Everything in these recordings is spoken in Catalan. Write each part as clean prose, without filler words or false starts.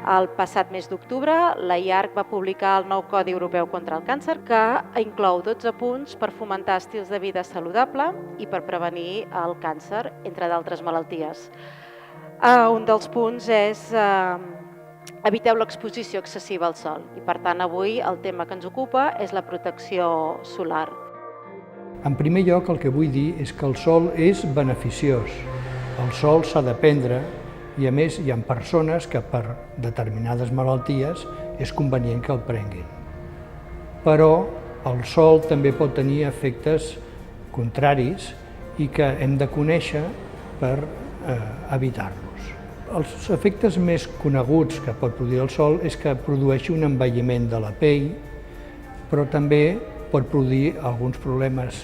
El passat mes d'octubre, la IARC va publicar el nou Codi Europeu contra el Càncer, que inclou 12 punts per fomentar estils de vida saludable i per prevenir el càncer, entre d'altres malalties. Un dels punts és eviteu l'exposició excessiva al sol i, per tant, avui el tema que ens ocupa és la protecció solar. En primer lloc, el que vull dir és que el sol és beneficiós. El sol s'ha de prendre i, a més, hi ha persones que per determinades malalties és convenient que el prenguin. Però el sol també pot tenir efectes contraris i que hem de conèixer per evitar-los. Els efectes més coneguts que pot produir el sol és que produeixi un envelliment de la pell, però també pot produir alguns problemes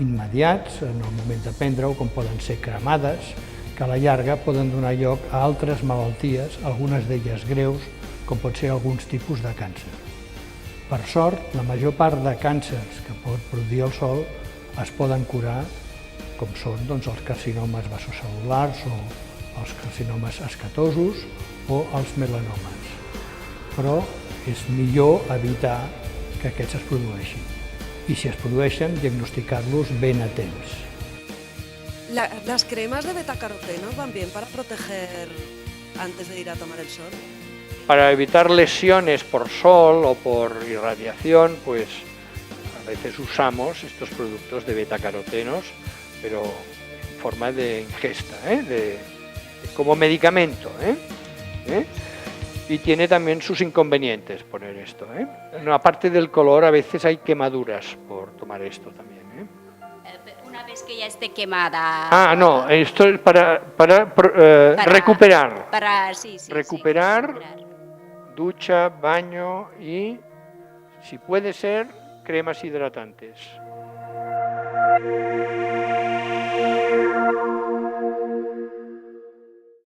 immediats en el moment de prendre-ho, com poden ser cremades, que a la llarga poden donar lloc a altres malalties, algunes d'elles greus, com pot ser alguns tipus de càncer. Per sort, la major part de càncers que pot produir el sol es poden curar, com són els carcinomes vasocel·lulars o els carcinomes escatosos o els melanomes. Però és millor evitar que aquests es produeixin. I si es produeixen, diagnosticar-los ben a temps. ¿Las cremas de betacaroteno van bien para proteger antes de ir a tomar el sol? Para evitar lesiones por sol o por irradiación, pues a veces usamos estos productos de betacarotenos, pero en forma de ingesta, como medicamento. Y tiene también sus inconvenientes poner esto. Aparte del color, a veces hay quemaduras por tomar esto también. Una vez que ya esté quemada. Ah, no, esto es para recuperar. Recuperar, ducha, baño y, si puede ser, cremas hidratantes.